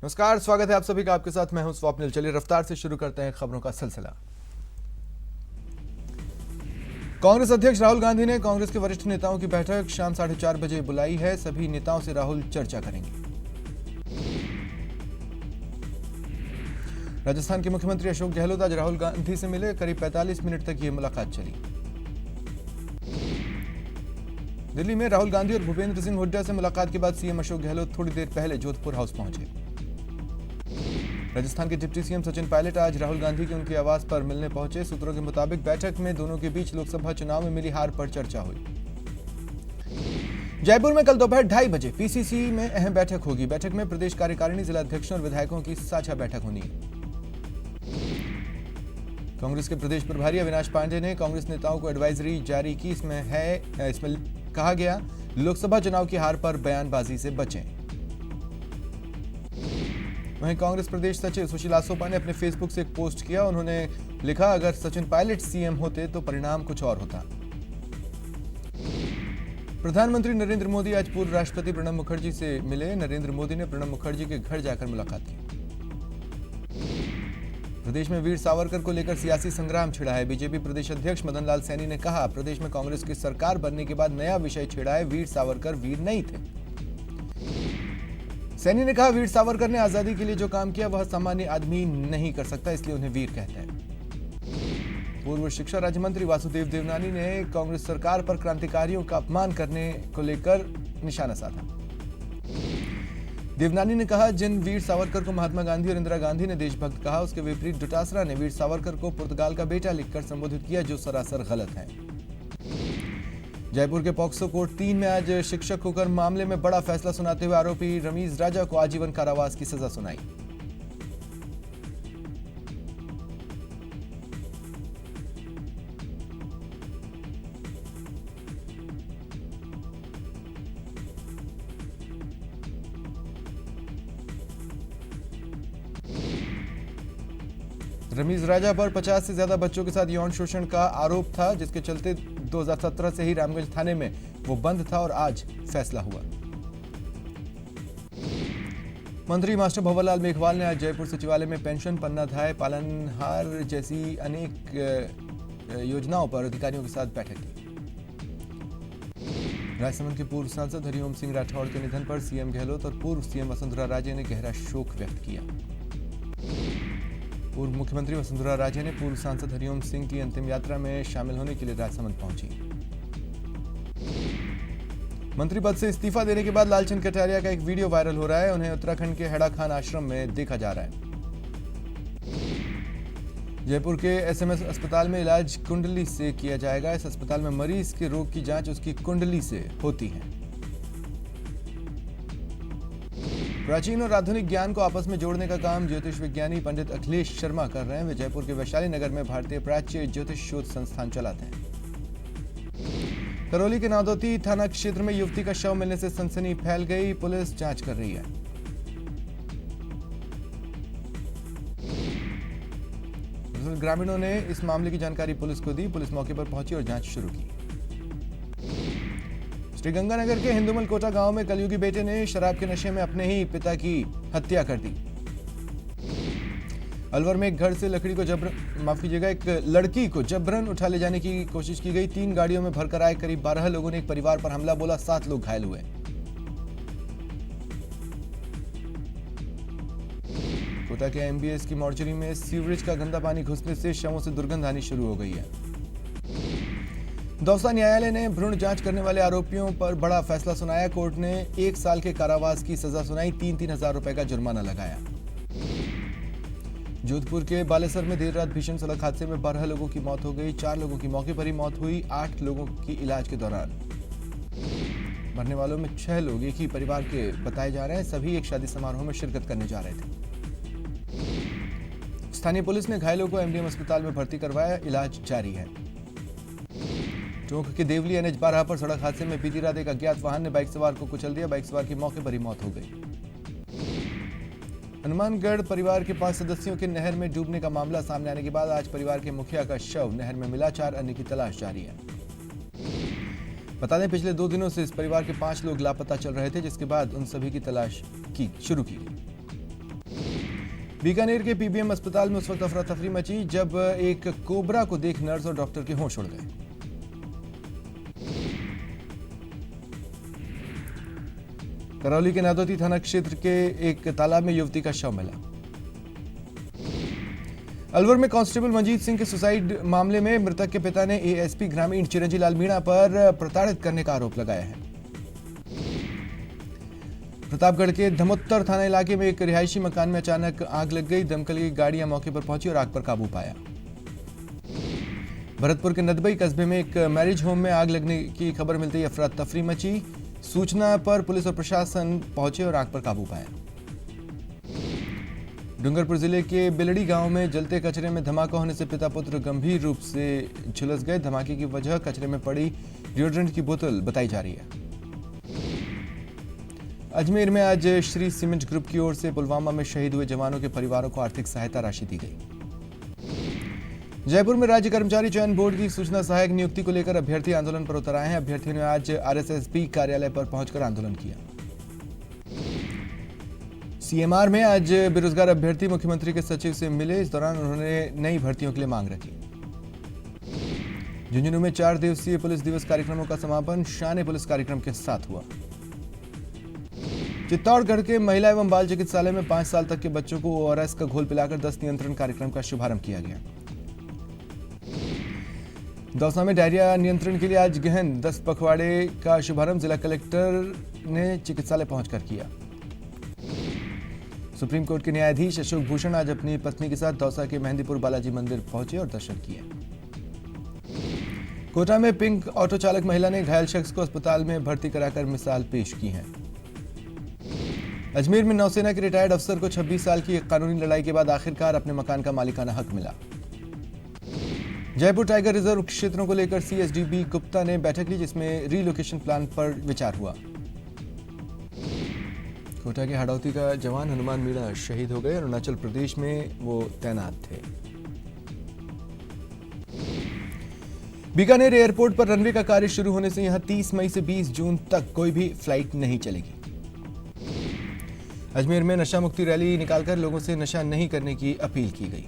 नमस्कार, स्वागत है आप सभी का। आपके साथ मैं हूं स्वप्निल। चलिए रफ्तार से शुरू करते हैं खबरों का सिलसिला। कांग्रेस अध्यक्ष राहुल गांधी ने कांग्रेस के वरिष्ठ नेताओं की बैठक शाम 4:30 बजे बुलाई है। सभी नेताओं से राहुल चर्चा करेंगे। राजस्थान के मुख्यमंत्री अशोक गहलोत आज राहुल गांधी से मिले। करीब 45 मिनट तक ये मुलाकात चली। दिल्ली में राहुल गांधी और भूपेंद्र सिंह हुड्डा से मुलाकात के बाद सीएम अशोक गहलोत थोड़ी देर पहले जोधपुर हाउस पहुंचे। राजस्थान के डिप्टी सीएम सचिन पायलट आज राहुल गांधी के उनके आवास पर मिलने पहुंचे। सूत्रों के मुताबिक बैठक में दोनों के बीच लोकसभा चुनाव में मिली हार पर चर्चा हुई। जयपुर में कल दोपहर 2:30 बजे पीसीसी में अहम बैठक होगी। बैठक में प्रदेश कार्यकारिणी, जिला अध्यक्षों और विधायकों की साझा बैठक होनी है। कांग्रेस के प्रदेश प्रभारी अविनाश पांडे ने कांग्रेस नेताओं को एडवाइजरी जारी की। इसमें कहा गया, लोकसभा चुनाव की हार पर बयानबाजी से बचें। वहीं कांग्रेस प्रदेश सचिव सुशील आसोपा ने अपने फेसबुक से एक पोस्ट किया। उन्होंने लिखा, अगर सचिन पायलट सीएम होते तो परिणाम कुछ और होता। प्रधानमंत्री नरेंद्र मोदी आज पूर्व राष्ट्रपति प्रणब मुखर्जी से मिले। नरेंद्र मोदी ने प्रणब मुखर्जी के घर जाकर मुलाकात की। प्रदेश में वीर सावरकर को लेकर सियासी संग्राम छिड़ा है। बीजेपी प्रदेश अध्यक्ष मदन लाल सैनी ने कहा, प्रदेश में कांग्रेस की सरकार बनने के बाद नया विषय छिड़ा है, वीर सावरकर वीर नहीं थे। सैनी ने कहा, वीर सावरकर ने आजादी के लिए जो काम किया वह सामान्य आदमी नहीं कर सकता, इसलिए उन्हें वीर कहते हैं। पूर्व शिक्षा राज्य मंत्री वासुदेव देवनानी ने कांग्रेस सरकार पर क्रांतिकारियों का अपमान करने को लेकर निशाना साधा। देवनानी ने कहा, जिन वीर सावरकर को महात्मा गांधी और इंदिरा गांधी ने देशभक्त कहा, उसके विपरीत डोटासरा ने वीर सावरकर को पुर्तगाल का बेटा लिखकर संबोधित किया, जो सरासर गलत है। जयपुर के पॉक्सो कोर्ट 3 में आज शिक्षक होकर मामले में बड़ा फैसला सुनाते हुए आरोपी रमीज राजा को आजीवन कारावास की सजा सुनाई। रमीज राजा पर 50 से ज्यादा बच्चों के साथ यौन शोषण का आरोप था, जिसके चलते 2017 से ही रामगंज थाने में वो बंद था और आज फैसला हुआ। मंत्री मास्टर भंवरलाल मेघवाल ने आज जयपुर सचिवालय में पेंशन, पन्नाधाय, पालनहार जैसी अनेक योजनाओं पर अधिकारियों के साथ बैठक की। राजसमंद के पूर्व सांसद हरिओम सिंह राठौड़ के निधन पर सीएम गहलोत और पूर्व सीएम वसुंधरा राजे ने गहरा शोक व्यक्त किया। पूर्व मुख्यमंत्री वसुंधरा राजे ने पूर्व सांसद हरिओम सिंह की अंतिम यात्रा में शामिल होने के लिए राजसमंद पहुंची। मंत्री पद से इस्तीफा देने के बाद लालचंद कटारिया का एक वीडियो वायरल हो रहा है। उन्हें उत्तराखंड के हेड़ा खान आश्रम में देखा जा रहा है। जयपुर के एसएमएस अस्पताल में इलाज कुंडली से किया जाएगा। इस अस्पताल में मरीज के रोग की जांच उसकी कुंडली से होती है। प्राचीन और आधुनिक ज्ञान को आपस में जोड़ने का काम ज्योतिष विज्ञानी पंडित अखिलेश शर्मा कर रहे हैं। वे जयपुर के वैशाली नगर में भारतीय प्राच्य ज्योतिष शोध संस्थान चलाते हैं। करौली के नादौती थाना क्षेत्र में युवती का शव मिलने से सनसनी फैल गई। पुलिस जांच कर रही है। ग्रामीणों ने इस मामले की जानकारी पुलिस को दी। पुलिस मौके पर पहुंची और जांच शुरू की। श्रीगंगानगर के हिंदुमल कोटा गांव में कलयुगी बेटे ने शराब के नशे में अपने ही पिता की हत्या कर दी। अलवर में एक घर से एक लड़की को जबरन उठा ले जाने की कोशिश की गई। 3 गाड़ियों में भरकर आए करीब 12 लोगों ने एक परिवार पर हमला बोला। 7 लोग घायल हुए। कोटा के एमबीएस की मॉर्चरी में सीवरेज का गंदा पानी घुसने से शवों से दुर्गंध आनी शुरू हो गई है। दौसा न्यायालय ने भ्रूण जांच करने वाले आरोपियों पर बड़ा फैसला सुनाया। कोर्ट ने 1 साल के कारावास की सजा सुनाई। 3-3 हजार रुपए का जुर्माना लगाया। जोधपुर के बालेसर में देर रात भीषण सड़क हादसे में 12 लोगों की मौत हो गई। 4 लोगों की मौके पर ही मौत हुई। 8 लोगों की इलाज के दौरान। मरने वालों में 6 लोग एक ही परिवार के बताए जा रहे हैं। सभी एक शादी समारोह में शिरकत करने जा रहे थे। स्थानीय पुलिस ने घायलों को एमडीएम अस्पताल में भर्ती करवाया। इलाज जारी है। टोंक के देवली एनएच 12 पर सड़क हादसे में बीती रात एक अज्ञात वाहन ने बाइक सवार को कुचल दिया। बाइक सवार की मौके पर ही मौत हो गई। हनुमानगढ़ परिवार के 5 सदस्यों के नहर में डूबने का मामला सामने आने के बाद आज परिवार के मुखिया का शव नहर में मिला। 4 अन्य की तलाश जारी है। बता दें, पिछले 2 दिनों से इस परिवार के 5 लोग लापता चल रहे थे, जिसके बाद उन सभी की तलाश शुरू की गई। बीकानेर के पीबीएम अस्पताल में उस वक्त अफरा तफरी मची जब एक कोबरा को देख नर्स और डॉक्टर के होश उड़ गए। करौली के नादौती थाना क्षेत्र के एक तालाब में युवती का शव मिला। अलवर में कांस्टेबल मंजीत सिंह के सुसाइड मामले में मृतक के पिता ने एएसपी ग्रामीण चिरंजी लाल मीणा पर प्रताड़ित करने का आरोप लगाया है। प्रतापगढ़ के धमोत्तर थाना इलाके में एक रिहायशी मकान में अचानक आग लग गई। दमकल की गाड़ियां मौके पर पहुंची और आग पर काबू पाया। भरतपुर के नदबई कस्बे में एक मैरिज होम में आग लगने की खबर मिलते ही अफरा तफरी मची। सूचना पर पुलिस और प्रशासन पहुंचे और आग पर काबू पाया। डूंगरपुर जिले के बिलड़ी गांव में जलते कचरे में धमाका होने से पिता पुत्र गंभीर रूप से झुलस गए। धमाके की वजह कचरे में पड़ी डिओड्रेंट की बोतल बताई जा रही है। अजमेर में आज श्री सीमेंट ग्रुप की ओर से पुलवामा में शहीद हुए जवानों के परिवारों को आर्थिक सहायता राशि दी गई। जयपुर में राज्य कर्मचारी चयन बोर्ड की सूचना सहायक नियुक्ति को लेकर अभ्यर्थी आंदोलन पर उतर आए हैं। अभ्यर्थियों ने आज आरएसएसबी कार्यालय पर पहुंचकर आंदोलन किया। सीएमआर में आज बेरोजगार अभ्यर्थी मुख्यमंत्री के सचिव से मिले। इस दौरान उन्होंने नई भर्तियों के लिए मांग रखी। झुंझुनू में 4 दिवसीय पुलिस दिवस कार्यक्रमों का समापन शान पुलिस कार्यक्रम के साथ हुआ। चित्तौड़गढ़ के महिला एवं बाल चिकित्सालय में 5 साल तक के बच्चों को ओआरएस का घोल पिलाकर दस्त नियंत्रण कार्यक्रम का शुभारंभ किया गया। दौसा में डायरिया नियंत्रण के लिए आज गहन दस्त पखवाड़े का शुभारंभ जिला कलेक्टर ने चिकित्सालय पहुंचकर किया। सुप्रीम कोर्ट के न्यायाधीश अशोक भूषण आज अपनी पत्नी के साथ दौसा के मेहंदीपुर बालाजी मंदिर पहुंचे और दर्शन किए। कोटा में पिंक ऑटो चालक महिला ने घायल शख्स को अस्पताल में भर्ती कराकर मिसाल पेश की है। अजमेर में नौसेना के रिटायर्ड अफसर को 26 साल की एक कानूनी लड़ाई के बाद आखिरकार अपने मकान का मालिकाना हक मिला। जयपुर टाइगर रिजर्व क्षेत्रों को लेकर सीएसडीबी गुप्ता ने बैठक ली, जिसमें रीलोकेशन प्लान पर विचार हुआ। कोटा के हाड़ौती का जवान हनुमान मीणा शहीद हो गए। अरुणाचल प्रदेश में वो तैनात थे। बीकानेर एयरपोर्ट पर रनवे का कार्य शुरू होने से यहां 30 मई से 20 जून तक कोई भी फ्लाइट नहीं चलेगी। अजमेर में नशा मुक्ति रैली निकालकर लोगों से नशा नहीं करने की अपील की गई।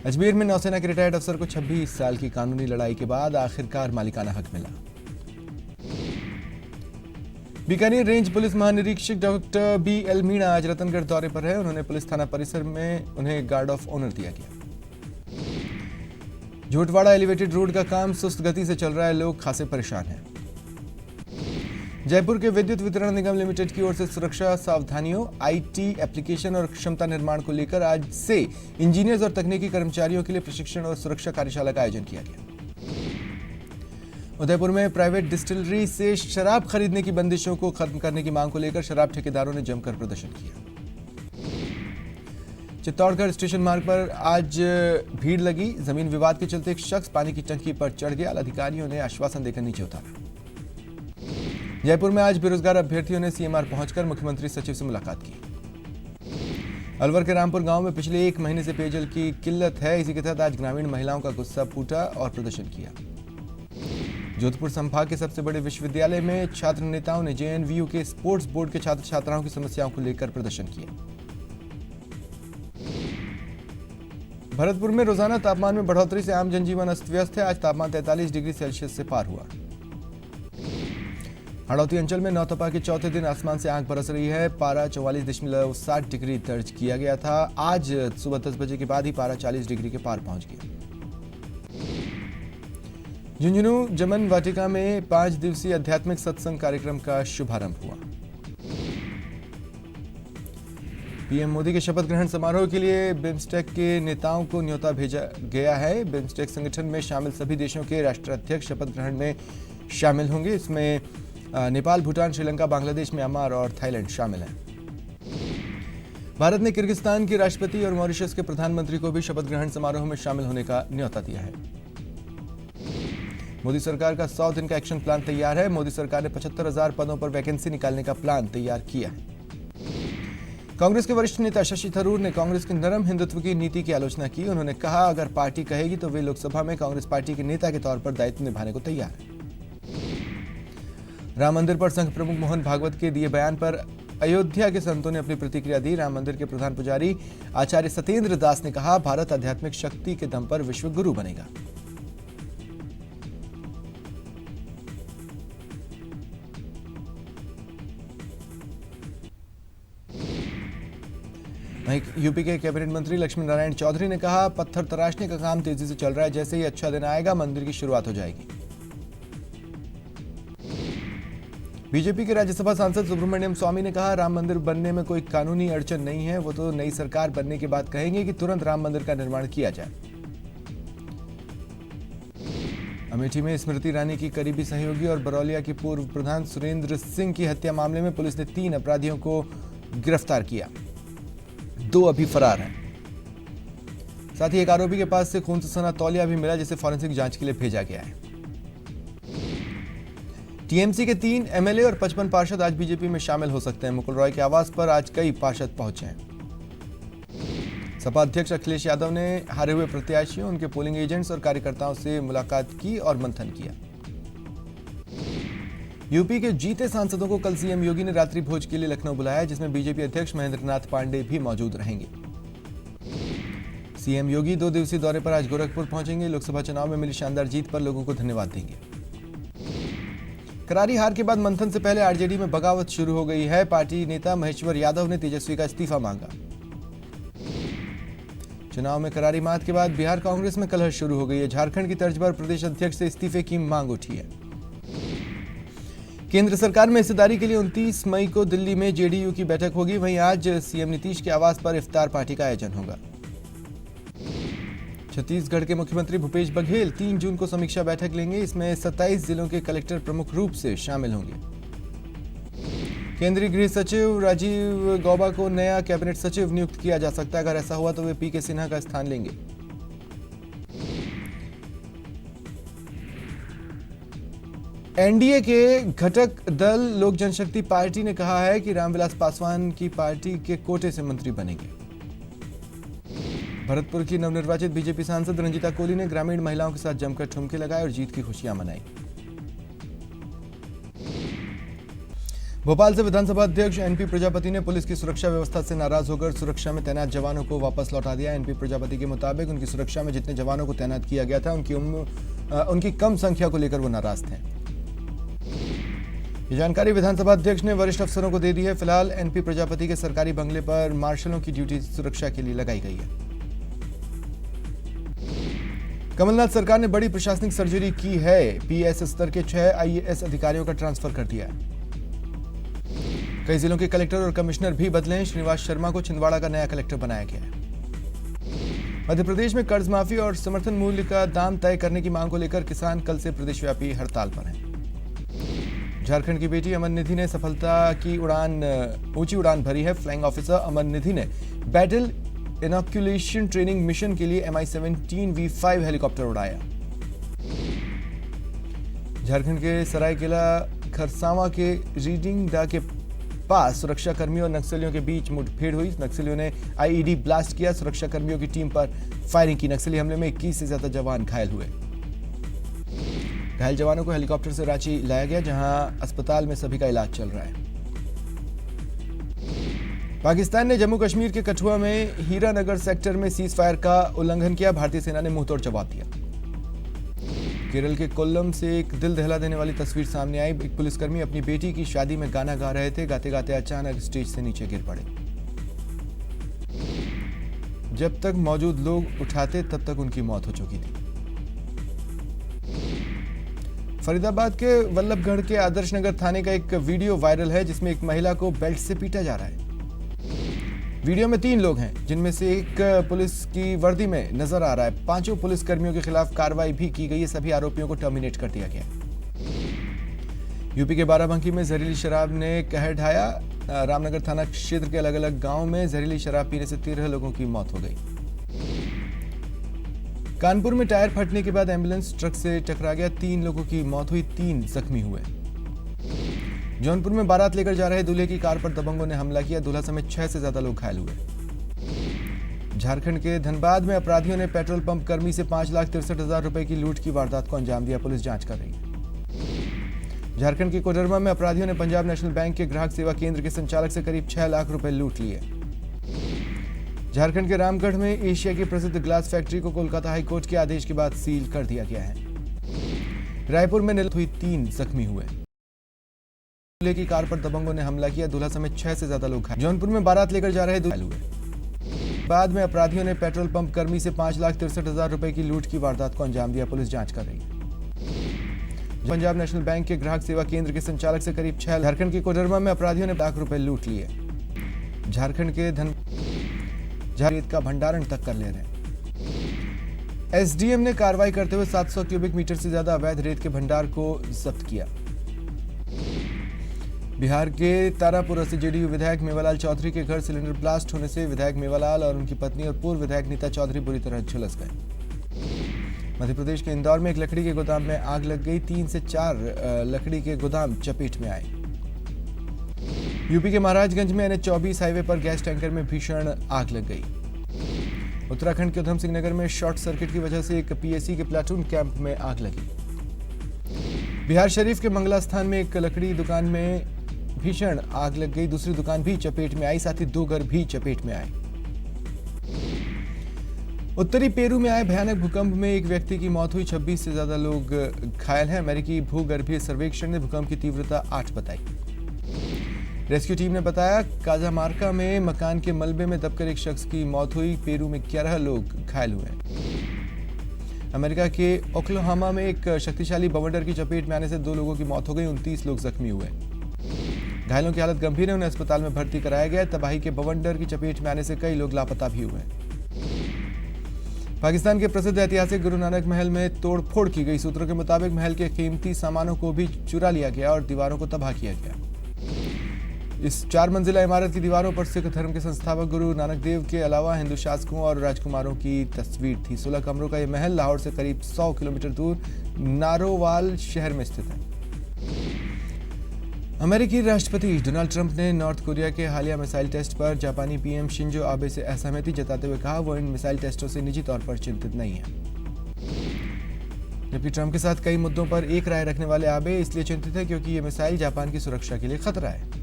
अजमेर में नौसेना के रिटायर्ड अफसर को 26 साल की कानूनी लड़ाई के बाद आखिरकार मालिकाना हक मिला। बीकानेर रेंज पुलिस महानिरीक्षक डॉक्टर बी.एल. मीणा आज रतनगढ़ दौरे पर है। उन्होंने पुलिस थाना परिसर में उन्हें गार्ड ऑफ ऑनर दिया गया। झोटवाड़ा एलिवेटेड रोड का काम सुस्त गति से चल रहा है, लोग खासे परेशान हैं। जयपुर के विद्युत वितरण निगम लिमिटेड की ओर से सुरक्षा सावधानियों, आईटी एप्लीकेशन और क्षमता निर्माण को लेकर आज से इंजीनियर्स और तकनीकी कर्मचारियों के लिए प्रशिक्षण और सुरक्षा कार्यशाला का आयोजन किया गया। उदयपुर में प्राइवेट डिस्टिलरी से शराब खरीदने की बंदिशों को खत्म करने की मांग को लेकर शराब ठेकेदारों ने जमकर प्रदर्शन किया। चित्तौड़गढ़ स्टेशन मार्ग पर आज भीड़ लगी। जमीन विवाद के चलते एक शख्स पानी की टंकी पर चढ़ गया। अधिकारियों ने आश्वासन देकर नीचे उतारा। जयपुर में आज बेरोजगार अभ्यर्थियों ने सीएमआर पहुंचकर मुख्यमंत्री सचिव से मुलाकात की। अलवर के रामपुर गांव में पिछले 1 महीने से पेयजल की किल्लत है। इसी के तहत आज ग्रामीण महिलाओं का गुस्सा फूटा और प्रदर्शन किया। जोधपुर संभाग के सबसे बड़े विश्वविद्यालय में छात्र नेताओं ने जेएनवीयू के स्पोर्ट्स बोर्ड के छात्र छात्राओं की समस्याओं को लेकर प्रदर्शन किया। भरतपुर में रोजाना तापमान में बढ़ोतरी से आम जनजीवन अस्त व्यस्त है। आज तापमान 43 डिग्री सेल्सियस से पार हुआ। हाड़ौती अंचल में नौतपा के चौथे दिन आसमान से आग बरस रही है। पारा 44.7 डिग्री दर्ज किया गया था। आज सुबह 10 बजे के बाद ही पारा 40 डिग्री के पार पहुंच गया। झुंझुनू जमन वाटिका में 5 दिवसीय आध्यात्मिक सत्संग कार्यक्रम का शुभारंभ हुआ। पीएम मोदी के शपथ ग्रहण समारोह के लिए बिम्स्टेक के नेताओं को न्योता भेजा गया है। बिम्स्टेक संगठन में शामिल सभी देशों के राष्ट्राध्यक्ष शपथ ग्रहण में शामिल होंगे। इसमें नेपाल, भूटान, श्रीलंका, बांग्लादेश, म्यांमार और थाईलैंड शामिल हैं। भारत ने किर्गिस्तान के राष्ट्रपति और मॉरिशस के प्रधानमंत्री को भी शपथ ग्रहण समारोह में शामिल होने का न्योता दिया है। मोदी सरकार का 100 दिन का एक्शन प्लान तैयार है। मोदी सरकार ने 75,000 पदों पर वैकेंसी निकालने का प्लान तैयार किया है। कांग्रेस के वरिष्ठ नेता शशि थरूर ने कांग्रेस की नरम हिंदुत्व की नीति की आलोचना की। उन्होंने कहा, अगर पार्टी कहेगी तो वे लोकसभा में कांग्रेस पार्टी के नेता के तौर पर दायित्व निभाने को तैयार है। राम मंदिर पर संघ प्रमुख मोहन भागवत के दिए बयान पर अयोध्या के संतों ने अपनी प्रतिक्रिया दी। राम मंदिर के प्रधान पुजारी आचार्य सत्येंद्र दास ने कहा, भारत आध्यात्मिक शक्ति के दम पर विश्व गुरु बनेगा। यूपी के कैबिनेट मंत्री लक्ष्मी नारायण चौधरी ने कहा, पत्थर तराशने का काम तेजी से चल रहा है, जैसे ही अच्छा दिन आएगा मंदिर की शुरुआत हो जाएगी। बीजेपी के राज्यसभा सांसद सुब्रमण्यम स्वामी ने कहा, राम मंदिर बनने में कोई कानूनी अड़चन नहीं है, वो तो नई सरकार बनने के बाद कहेंगे कि तुरंत राम मंदिर का निर्माण किया जाए। अमेठी में स्मृति ईरानी की करीबी सहयोगी और बरौलिया के पूर्व प्रधान सुरेंद्र सिंह की हत्या मामले में पुलिस ने 3 अपराधियों को गिरफ्तार किया, 2 अभी फरार हैं। साथ ही एक आरोपी के पास से खून से सना तौलिया भी मिला, जिसे फॉरेंसिक जांच के लिए भेजा गया है। टीएमसी के 3 एमएलए और 55 पार्षद आज बीजेपी में शामिल हो सकते हैं। मुकुल रॉय के आवास पर आज कई पार्षद पहुंचे हैं। सपा अध्यक्ष अखिलेश यादव ने हारे हुए प्रत्याशियों, उनके पोलिंग एजेंट्स और कार्यकर्ताओं से मुलाकात की और मंथन किया। यूपी के जीते सांसदों को कल सीएम योगी ने रात्रि भोज के लिए लखनऊ बुलाया, जिसमें बीजेपी अध्यक्ष महेंद्र नाथ पांडे भी मौजूद रहेंगे। सीएम योगी 2 दिवसीय दौरे पर आज गोरखपुर पहुंचेंगे। लोकसभा चुनाव में मिली शानदार जीत पर लोगों को धन्यवाद देंगे। करारी हार के बाद मंथन से पहले आरजेडी में बगावत शुरू हो गई है। पार्टी नेता महेश्वर यादव ने तेजस्वी का इस्तीफा मांगा। चुनाव में करारी मात के बाद बिहार कांग्रेस में कलह शुरू हो गई है। झारखंड की तर्ज पर प्रदेश अध्यक्ष से इस्तीफे की मांग उठी है। केंद्र सरकार में हिस्सेदारी के लिए 29 मई को दिल्ली में जेडीयू की बैठक होगी। वहीं आज सीएम नीतीश के आवास पर इफ्तार पार्टी का आयोजन होगा। छत्तीसगढ़ के मुख्यमंत्री भूपेश बघेल 3 जून को समीक्षा बैठक लेंगे। इसमें 27 जिलों के कलेक्टर प्रमुख रूप से शामिल होंगे। केंद्रीय गृह सचिव राजीव गौबा को नया कैबिनेट सचिव नियुक्त किया जा सकता है। अगर ऐसा हुआ तो वे पीके सिन्हा का स्थान लेंगे। एनडीए के घटक दल लोक जनशक्ति पार्टी ने कहा है कि रामविलास पासवान की पार्टी के कोटे से मंत्री बनेंगे। भरतपुर की नवनिर्वाचित बीजेपी सांसद रंजीता कोली ने ग्रामीण महिलाओं के साथ जमकर ठुमके लगाए और जीत की खुशियां मनाई। भोपाल से विधानसभा अध्यक्ष एनपी प्रजापति ने पुलिस की सुरक्षा व्यवस्था से नाराज होकर सुरक्षा में तैनात जवानों को वापस लौटा दिया। एनपी प्रजापति के मुताबिक उनकी सुरक्षा में जितने जवानों को तैनात किया गया था उनकी कम संख्या को लेकर वो नाराज थे। ये जानकारी विधानसभा अध्यक्ष ने वरिष्ठ अफसरों को दे दी है। फिलहाल एनपी प्रजापति के सरकारी बंगले पर मार्शलों की ड्यूटी सुरक्षा के लिए लगाई गई है। कमलनाथ सरकार ने बड़ी प्रशासनिक सर्जरी की है। पीएस स्तर के 6 आईएएस अधिकारियों का ट्रांसफर कर दिया है। कई जिलों के कलेक्टर और कमिश्नर भी बदले हैं। श्रीनिवास शर्मा को छिंदवाड़ा का नया कलेक्टर बनाया गया है। मध्य प्रदेश में कर्ज माफी और समर्थन मूल्य का दाम तय करने की मांग को लेकर किसान कल से प्रदेशव्यापी हड़ताल पर हैं। झारखंड की बेटी अमन निधि ने सफलता की ऊंची उड़ान भरी है। फ्लाइंग ऑफिसर अमन निधि ने बैटल इनॉक्यूलेशन ट्रेनिंग मिशन के लिए MI-17 V5 हेलीकॉप्टर उड़ाया। झारखंड के सरायकेला खरसावां के रीडिंग दा के पास सुरक्षा कर्मियों और नक्सलियों के बीच मुठभेड़ हुई। नक्सलियों ने आईईडी ब्लास्ट किया। सुरक्षा कर्मियों की टीम पर फायरिंग की। नक्सली हमले में 21 से ज्यादा जवान घायल हुए। घायल जवानों को हेलीकॉप्टर से रांची लाया गया, जहां अस्पताल में सभी का इलाज चल रहा है। पाकिस्तान ने जम्मू कश्मीर के कठुआ में हीरानगर सेक्टर में सीज फायर का उल्लंघन किया। भारतीय सेना ने मुंहतोड़ जवाब दिया। केरल के कोल्लम से एक दिल दहला देने वाली तस्वीर सामने आई। एक पुलिसकर्मी अपनी बेटी की शादी में गाना गा रहे थे। गाते गाते अचानक स्टेज से नीचे गिर पड़े। जब तक मौजूद लोग उठाते तब तक उनकी मौत हो चुकी थी। फरीदाबाद के वल्लभगढ़ के आदर्श नगर थाने का एक वीडियो वायरल है, जिसमें एक महिला को बेल्ट से पीटा जा रहा है। वीडियो में 3 लोग हैं, जिनमें से एक पुलिस की वर्दी में नजर आ रहा है। 5 पुलिस कर्मियों के खिलाफ कार्रवाई भी की गई है। सभी आरोपियों को टर्मिनेट कर दिया गया। यूपी के बाराबंकी में जहरीली शराब ने कहर ढाया। रामनगर थाना क्षेत्र के अलग अलग गांव में जहरीली शराब पीने से 13 लोगों की मौत हो गई। कानपुर में टायर फटने के बाद एम्बुलेंस ट्रक से टकरा गया। 3 लोगों की मौत हुई, 3 जख्मी हुए। जौनपुर में बारात लेकर जा रहे दूल्हे की कार पर दबंगों ने हमला किया। दूल्हा समेत 6 से ज्यादा लोग घायल हुए। झारखंड के धनबाद में अपराधियों ने पेट्रोल पंप कर्मी से 5,63,000 रुपए की लूट की वारदात को अंजाम दिया। पुलिस जांच कर रही है। झारखंड के कोडरमा में अपराधियों ने पंजाब नेशनल बैंक के ग्राहक सेवा केंद्र के संचालक से करीब 6 लाख रुपए लूट लिए। झारखंड के रामगढ़ में एशिया की प्रसिद्ध ग्लास फैक्ट्री को कोलकाता हाईकोर्ट के आदेश के बाद सील कर दिया गया है। रायपुर में हुई 3 जख्मी हुए। दूल्हे की कार पर दबंगों ने हमला किया, दूल्हा समेत 6 से ज्यादा लोग घायल। जौनपुर में बारात लेकर जा रहे दूल्हे हुए। बाद में अपराधियों ने पेट्रोल पंप कर्मी से 5,63,000 रुपए की लूट की वारदात को अंजाम दिया। पुलिस जांच कर रही है। पंजाब नेशनल बैंक के ग्राहक सेवा केंद्र के संचालक से करीब 6 झारखंड के कोडरमा में अपराधियों ने लाख रुपए लूट लिए। झारखंड के रेत का भंडारण तक कर ले रहे। एसडीएम ने कार्रवाई करते हुए 700 क्यूबिक मीटर से ज्यादा अवैध रेत के भंडार को जब्त किया। बिहार के तारापुर से जेडीयू विधायक मेवालाल चौधरी के घर सिलेंडर ब्लास्ट होने से विधायक मेवालाल और उनकी पत्नी और पूर्व विधायक नीता चौधरी बुरी तरह झुलस गए। मध्य प्रदेश के इंदौर में एक लकड़ी के गोदाम में आग लग गई, 3 से 4 लकड़ी के गोदाम चपेट में आए। यूपी के महाराजगंज में NH-24 हाईवे पर गैस टैंकर में भीषण आग लग गई। उत्तराखंड के उधम सिंह नगर में शॉर्ट सर्किट की वजह से एक पीएसी के प्लाटून कैंप में आग लगी। बिहार शरीफ के मंगला स्थान में एक लकड़ी दुकान में भीषण आग लग गई, दूसरी दुकान भी चपेट में आई, साथ ही 2 घर भी चपेट में आए। उत्तरी पेरू में आए भयानक भूकंप में एक व्यक्ति की मौत हुई, 26 से ज्यादा लोग घायल हैं। अमेरिकी भूगर्भीय सर्वेक्षण ने भूकंप की तीव्रता 8 बताई। रेस्क्यू टीम ने बताया काजामार्का में मकान के मलबे में दबकर एक शख्स की मौत हुई। पेरू में 11 लोग घायल हुए। अमेरिका के ओक्लाहोमा में एक शक्तिशाली बवंडर की चपेट में आने से 2 लोगों की मौत हो गई, 29 लोग जख्मी हुए। घायलों की हालत गंभीर है, उन्हें अस्पताल में भर्ती कराया गया। तबाही के बवंडर की चपेट में आने से कई लोग लापता भी हुए। पाकिस्तान के प्रसिद्ध ऐतिहासिक गुरु नानक महल में तोड़फोड़ की गई। सूत्रों के मुताबिक महल के कीमती सामानों को भी चुरा लिया गया और दीवारों को तबाह किया गया। इस 4 मंजिला इमारत की दीवारों पर सिख धर्म के संस्थापक गुरु नानक देव के अलावा हिंदू शासकों और राजकुमारों की तस्वीर थी। 16 कमरों का यह महल लाहौर से करीब 100 किलोमीटर दूर नारोवाल शहर में स्थित है। अमेरिकी राष्ट्रपति डोनाल्ड ट्रंप ने नॉर्थ कोरिया के हालिया मिसाइल टेस्ट पर जापानी पीएम शिंजो आबे से असहमति जताते हुए कहा वो इन मिसाइल टेस्टों से निजी तौर पर चिंतित नहीं है। जबकि ट्रंप के साथ कई मुद्दों पर एक राय रखने वाले आबे इसलिए चिंतित है क्योंकि ये मिसाइल जापान की सुरक्षा के लिए खतरा है।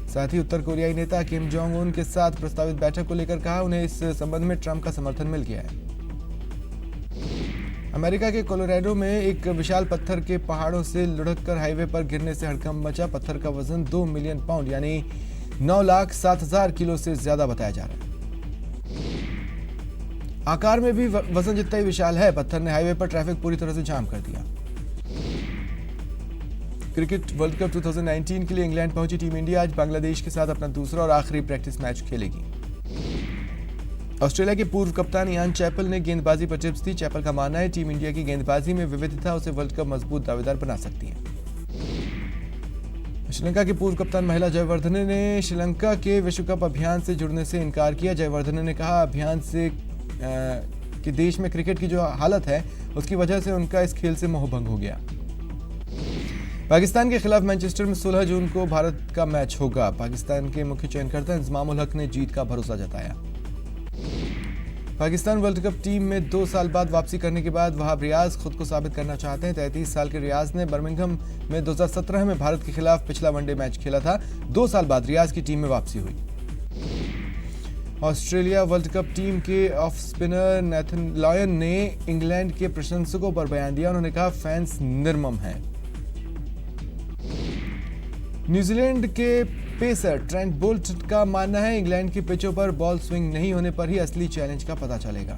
साथ ही उत्तर कोरियाई नेता किम जोंग उन के साथ प्रस्तावित बैठक को लेकर कहा उन्हें इस संबंध में ट्रंप का समर्थन मिल गया है। अमेरिका के कोलोराडो में एक विशाल पत्थर के पहाड़ों से लुढ़ककर हाईवे पर गिरने से हड़कंप मचा। पत्थर का वजन 2 मिलियन पाउंड यानी 9,07,000 किलो से ज्यादा बताया जा रहा है। आकार में भी वजन जितना ही विशाल है, पत्थर ने हाईवे पर ट्रैफिक पूरी तरह से जाम कर दिया। क्रिकेट वर्ल्ड कप 2019 के लिए इंग्लैंड पहुंची टीम इंडिया आज बांग्लादेश के साथ अपना दूसरा और आखिरी प्रैक्टिस मैच खेलेगी। ऑस्ट्रेलिया के पूर्व कप्तान इयान चैपल ने गेंदबाजी पर टिप्स दी। चैपल का मानना है टीम इंडिया की गेंदबाजी में विविधता उसे वर्ल्ड कप मजबूत दावेदार बना सकती है। श्रीलंका के पूर्व कप्तान महिला जयवर्धने ने श्रीलंका के विश्व कप अभियान से जुड़ने से इनकार किया। जयवर्धने ने कहा अभियान से कि देश में क्रिकेट की जो हालत है उसकी वजह से उनका इस खेल से मोहभंग हो गया। पाकिस्तान के खिलाफ मैनचेस्टर में 16 जून को भारत का मैच होगा। पाकिस्तान के मुख्य चयनकर्ता इंजमामुल हक ने जीत का भरोसा जताया। पाकिस्तान वर्ल्ड कप टीम में 2 साल बाद वापसी करने के बाद वहाब रियाज खुद को साबित करना चाहते हैं। 33 साल के रियाज ने बर्मिंघम में 2017 में भारत के खिलाफ पिछला वनडे मैच खेला था। 2 साल बाद रियाज की टीम में वापसी हुई। ऑस्ट्रेलिया वर्ल्ड कप टीम के ऑफ स्पिनर नेथन लॉयन ने इंग्लैंड के प्रशंसकों पर बयान दिया। उन्होंने कहा फैंस निर्मम हैं। न्यूजीलैंड के पेसर ट्रेंट बोल्ट का मानना है इंग्लैंड की पिचों पर बॉल स्विंग नहीं होने पर ही असली चैलेंज का पता चलेगा।